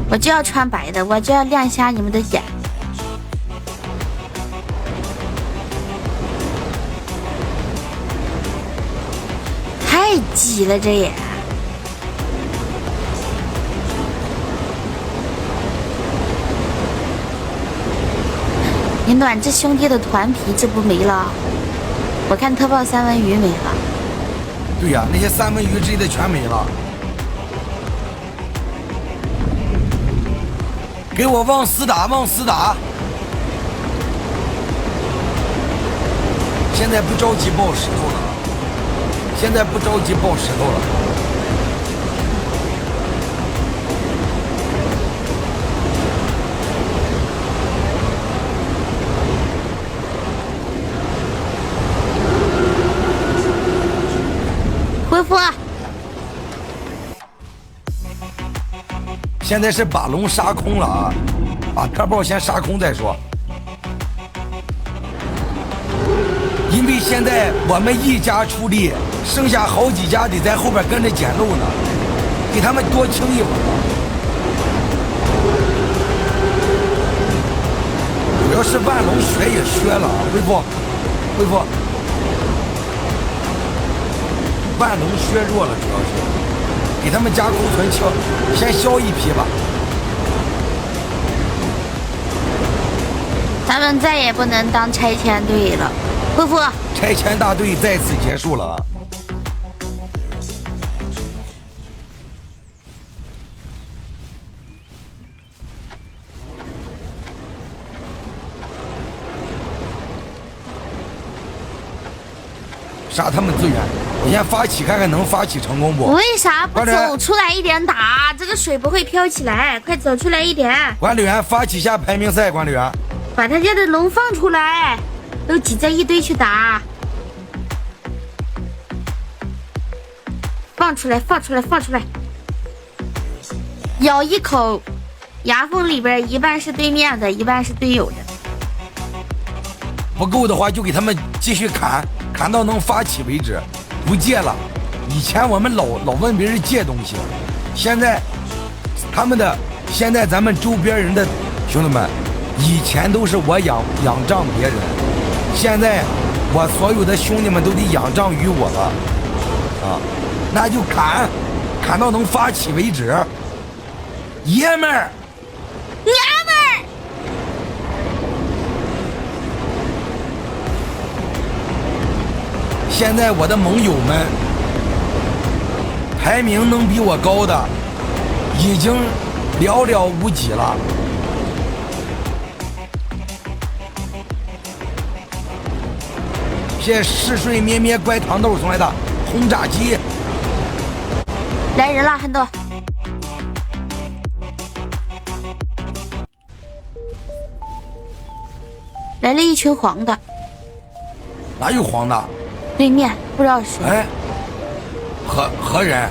我就要穿白的，我就要亮瞎你们的眼。太挤了，这也。你暖这兄弟的团皮，这不没了？我看特报三文鱼没了。对呀，那些三文鱼之类的全没了。给我往死打，往死打！现在不着急抱石头了，现在不着急抱石头了。恢复。现在是把龙杀空了啊，把特报先杀空再说。因为现在我们一家出力，剩下好几家得在后边跟着捡漏呢，给他们多清一会儿。主要是万龙血也削了，恢复，恢复。万龙削弱了，主要是。给他们加库存消，先消一批吧。咱们再也不能当拆迁队了，恢复。拆迁大队再次结束了。杀他们资源，我先发起看看能发起成功不？为啥不走出来一点打？这个水不会飘起来，快走出来一点！管理员发起下排名赛，管理员把他家的龙放出来，都挤在一堆去打。放出来，放出来，放出来！咬一口，牙缝里边一半是对面的，一半是队友的。不够的话就给他们继续砍，砍到能发起为止，不借了。以前我们老问别人借东西，现在他们的，现在咱们周边人的兄弟们，以前都是我仰仗别人，现在我所有的兄弟们都得仰仗于我了啊！那就砍到能发起为止，爷们儿，娘们儿！现在我的盟友们排名能比我高的已经寥寥无几了。谢谢嗜睡咩咩乖糖豆送来的轰炸机。来人了，很多。来了一群黄的。哪有黄的？对面不知道谁。哎，何人？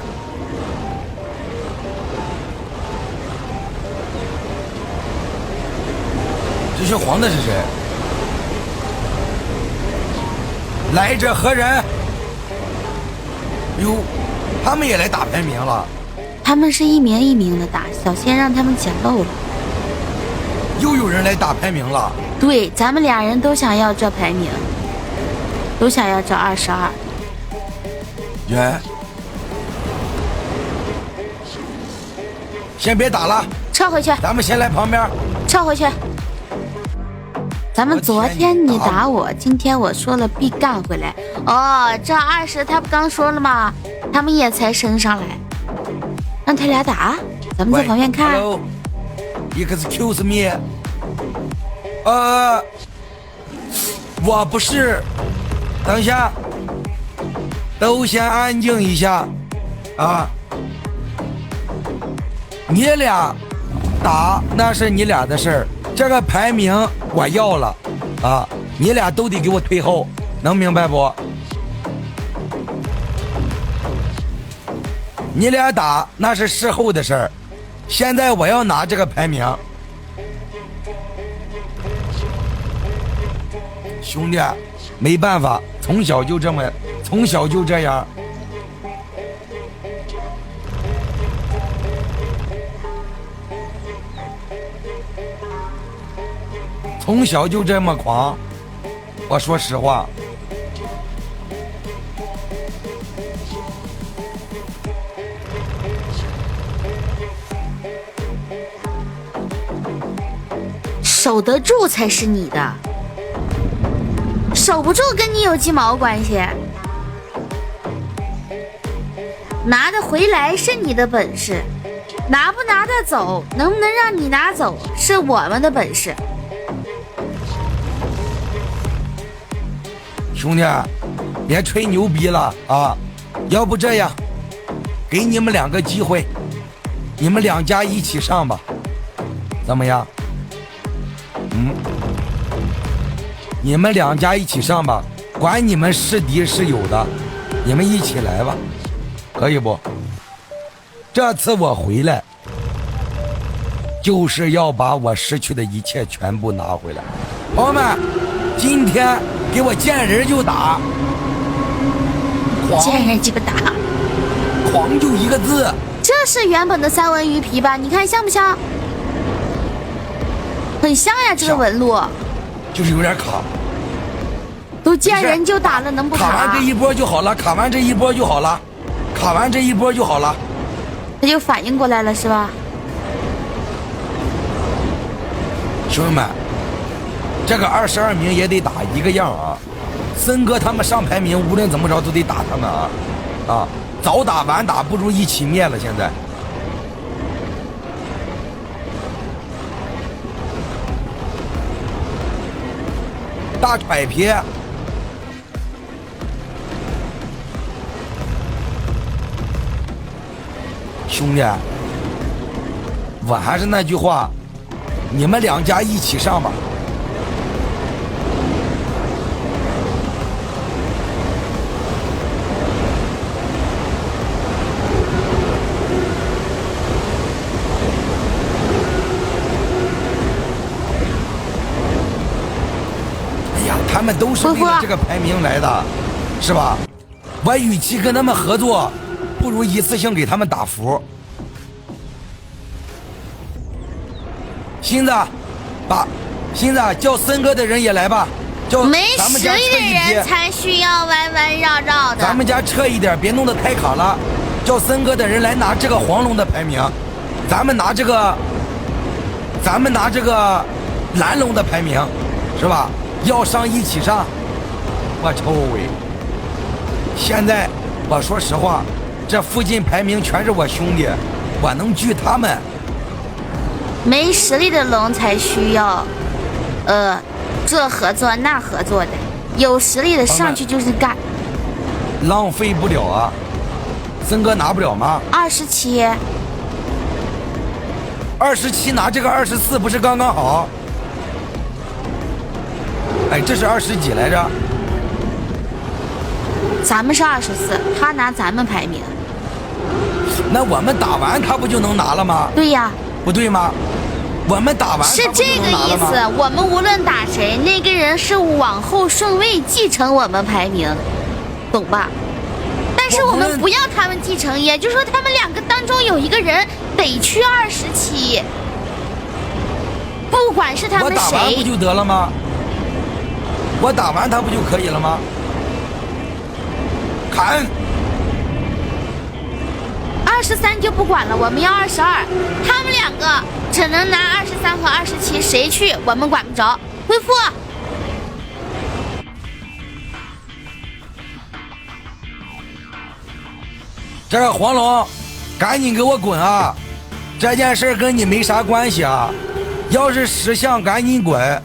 这群黄的是谁？来者何人？哟，他们也来打排名了。他们是一名一名的打，小心让他们捡漏了。又有人来打排名了。对，咱们俩人都想要这排名，都想要这22。耶！先别打了，撤回去。咱们先来旁边。撤回去。咱们昨天你打我，今天我说了必干回来。哦，这20他不刚说了吗？他们也才升上来，让他俩打，咱们在旁边看。Excuse me， 我不是，等一下，都先安静一下啊！你俩打那是你俩的事儿，这个排名我要了啊！你俩都得给我退后，能明白不？你俩打那是事后的事儿，现在我要拿这个排名。兄弟，没办法，从小就这样。从小就这么狂，我说实话。守得住才是你的，守不住跟你有鸡毛关系？拿得回来是你的本事，拿不拿得走，能不能让你拿走是我们的本事。兄弟，别吹牛逼了啊！要不这样，给你们2个机会，你们2家一起上吧，怎么样？你们2家一起上吧，管你们是敌是友的，你们一起来吧，可以不？这次我回来，就是要把我失去的一切全部拿回来。朋友们，今天给我见人就打，见人就打，狂就一个字。这是原本的3文鱼皮吧？你看像不像？很像呀，这个纹路就是有点卡。都见人就打了，能不卡？卡完这一波就好了，卡完这一波就好了，卡完这一波就好了。他就反应过来了，是吧？兄弟们，这个22名也得打一个样啊！森哥他们上排名，无论怎么着都得打他们啊！啊，早打晚打不如一起灭了。现在大甩皮。兄弟，我还是那句话，你们2家一起上吧。哎呀，他们都是为了这个排名来的，是吧？我与其跟他们合作，不如一次性给他们打服。新子，新子叫森哥的人也来吧，叫没咱们实力家撤一的人批，才需要弯弯绕绕的。咱们家撤一点，别弄得太卡了。叫森哥的人来拿这个黄龙的排名，咱们拿这个蓝龙的排名，是吧？要上一起上。我抽喂！现在我说实话，这附近排名全是我兄弟，我能拒他们。没实力的龙才需要，这合作那合作的，有实力的上去就是干。浪费不了啊，森哥拿不了吗？27拿这个24不是刚刚好？哎，这是20几来着？咱们是24，他拿咱们排名。那我们打完他不就能拿了吗？对呀，不对吗？我们打完是这个意思。我们无论打谁，那个人是往后顺位继承我们排名，懂吧？但是我们不要他们继承，也就是说他们2个当中有一个人得去27，不管是他们谁。我打完不就得了吗？我打完他不就可以了吗？砍23就不管了，我们要22，他们2个只能拿23和27，谁去我们管不着。恢复。这个黄龙，赶紧给我滚啊！这件事跟你没啥关系啊！要是识相，赶紧滚，